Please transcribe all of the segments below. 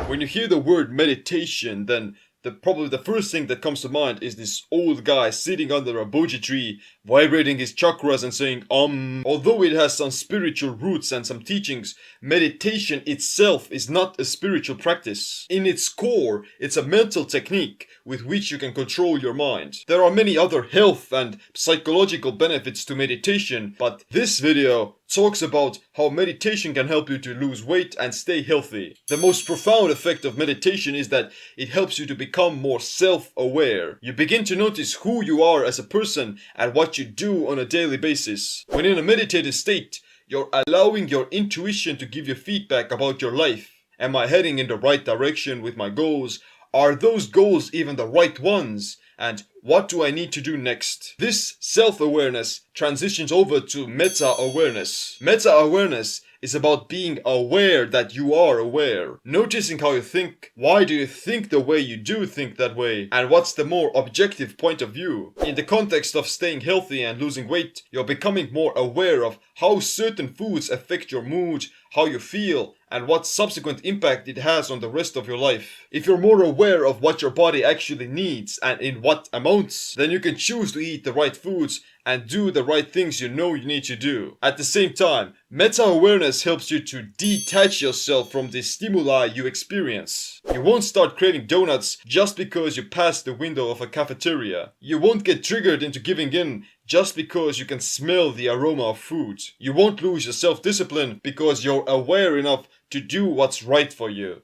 When you hear the word meditation, then probably the first thing that comes to mind is this old guy sitting under a boji tree, vibrating his chakras and saying Although it has some spiritual roots and some teachings, meditation itself is not a spiritual practice. In its core, it's a mental technique with which you can control your mind. There are many other health and psychological benefits to meditation, but this video talks about how meditation can help you to lose weight and stay healthy. The most profound effect of meditation is that it helps you to become more self-aware. You begin to notice who you are as a person and what you do on a daily basis. When in a meditative state, you're allowing your intuition to give you feedback about your life. Am I heading in the right direction with my goals? Are those goals even the right ones? And what do I need to do next? This self-awareness transitions over to meta-awareness. Meta-awareness is about being aware that you are aware. Noticing how you think, why do you think the way you do think that way, and what's the more objective point of view. In the context of staying healthy and losing weight, you're becoming more aware of how certain foods affect your mood, how you feel, and what subsequent impact it has on the rest of your life. If you're more aware of what your body actually needs and in what amounts, then you can choose to eat the right foods and do the right things you know you need to do. At the same time, meta-awareness helps you to detach yourself from the stimuli you experience. You won't start craving donuts just because you passed the window of a cafeteria. You won't get triggered into giving in just because you can smell the aroma of food. You won't lose your self-discipline because you're aware enough to do what's right for you.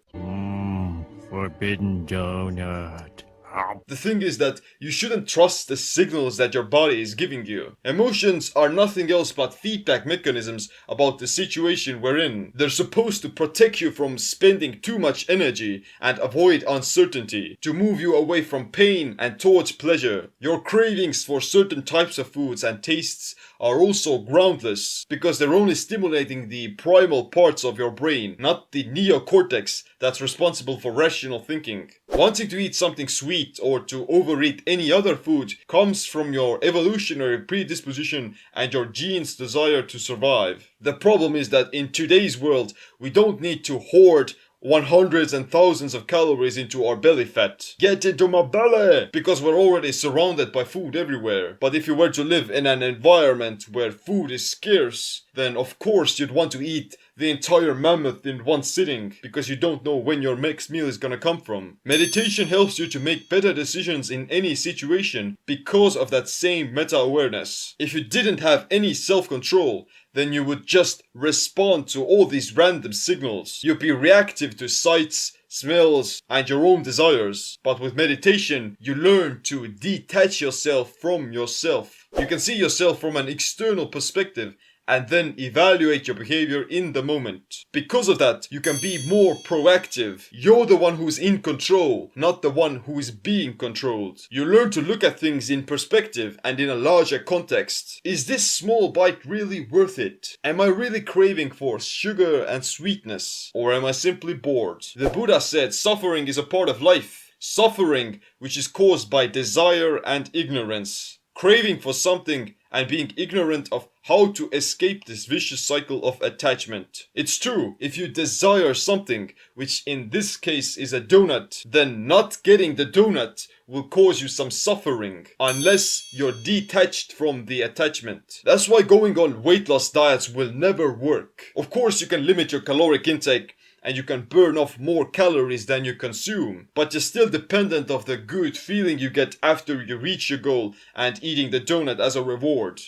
Forbidden donut. The thing is that you shouldn't trust the signals that your body is giving you. Emotions are nothing else but feedback mechanisms about the situation we're in. They're supposed to protect you from spending too much energy and avoid uncertainty, to move you away from pain and towards pleasure. Your cravings for certain types of foods and tastes are also groundless, because they're only stimulating the primal parts of your brain, not the neocortex that's responsible for rational thinking. Wanting to eat something sweet or to overeat any other food comes from your evolutionary predisposition and your genes' desire to survive. The problem is that in today's world, we don't need to hoard hundreds and thousands of calories into our belly fat. Get into my belly! Because we're already surrounded by food everywhere. But if you were to live in an environment where food is scarce, then of course you'd want to eat the entire mammoth in one sitting, because you don't know when your next meal is gonna come from. Meditation helps you to make better decisions in any situation because of that same meta-awareness. If you didn't have any self-control, then you would just respond to all these random signals. You'd be reactive to sights, smells, and your own desires. But with meditation, you learn to detach yourself from yourself. You can see yourself from an external perspective and then evaluate your behavior in the moment. Because of that, you can be more proactive. You're the one who's in control, not the one who is being controlled. You learn to look at things in perspective and in a larger context. Is this small bite really worth it? Am I really craving for sugar and sweetness? Or am I simply bored? The Buddha said suffering is a part of life. Suffering which is caused by desire and ignorance. Craving for something and being ignorant of how to escape this vicious cycle of attachment. It's true, if you desire something, which in this case is a donut, then not getting the donut will cause you some suffering, unless you're detached from the attachment. That's why going on weight loss diets will never work. Of course, you can limit your caloric intake, and you can burn off more calories than you consume, but you're still dependent of the good feeling you get after you reach your goal and eating the donut as a reward.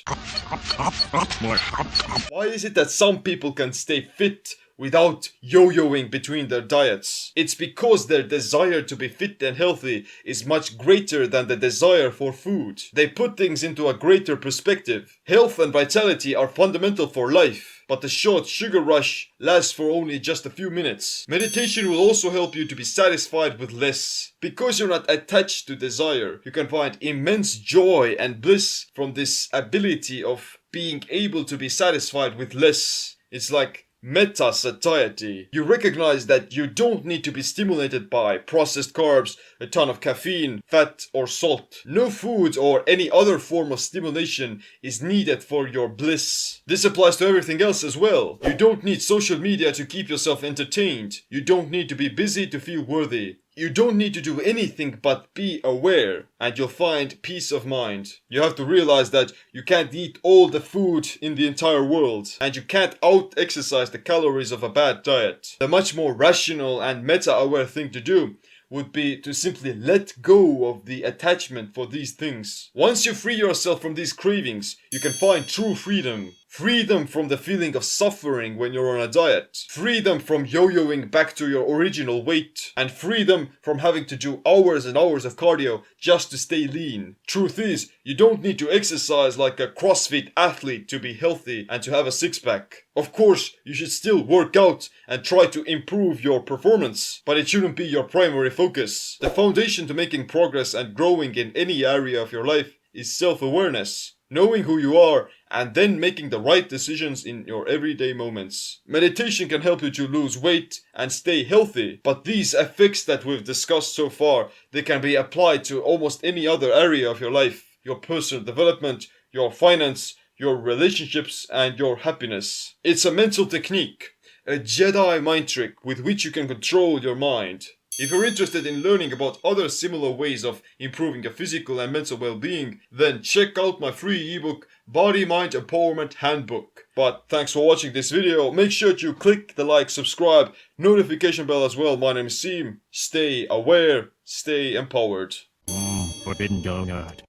Why is it that some people can stay fit without yo-yoing between their diets? It's because their desire to be fit and healthy is much greater than the desire for food. They put things into a greater perspective. Health and vitality are fundamental for life, but the short sugar rush lasts for only just a few minutes. Meditation will also help you to be satisfied with less. Because you're not attached to desire, you can find immense joy and bliss from this ability of being able to be satisfied with less. It's like meta-satiety. You recognize that you don't need to be stimulated by processed carbs, a ton of caffeine, fat, or salt. No food or any other form of stimulation is needed for your bliss. This applies to everything else as well. You don't need social media to keep yourself entertained. You don't need to be busy to feel worthy. You don't need to do anything but be aware, and you'll find peace of mind. You have to realize that you can't eat all the food in the entire world, and you can't out-exercise the calories of a bad diet. The much more rational and meta-aware thing to do would be to simply let go of the attachment for these things. Once you free yourself from these cravings, you can find true freedom. Freedom from the feeling of suffering when you're on a diet. Freedom from yo-yoing back to your original weight. And freedom from having to do hours and hours of cardio just to stay lean. Truth is, you don't need to exercise like a CrossFit athlete to be healthy and to have a six-pack. Of course, you should still work out and try to improve your performance, but it shouldn't be your primary focus. The foundation to making progress and growing in any area of your life is self-awareness. Knowing who you are and then making the right decisions in your everyday moments. Meditation can help you to lose weight and stay healthy, but these effects that we've discussed so far, they can be applied to almost any other area of your life. Your personal development, your finance, your relationships, and your happiness. It's a mental technique, a Jedi mind trick with which you can control your mind. If you're interested in learning about other similar ways of improving your physical and mental well-being, then check out my free ebook, Body Mind Empowerment Handbook. But thanks for watching this video. Make sure to click the like, subscribe, notification bell as well. My name is Seem. Stay aware, stay empowered. Forbidden donut.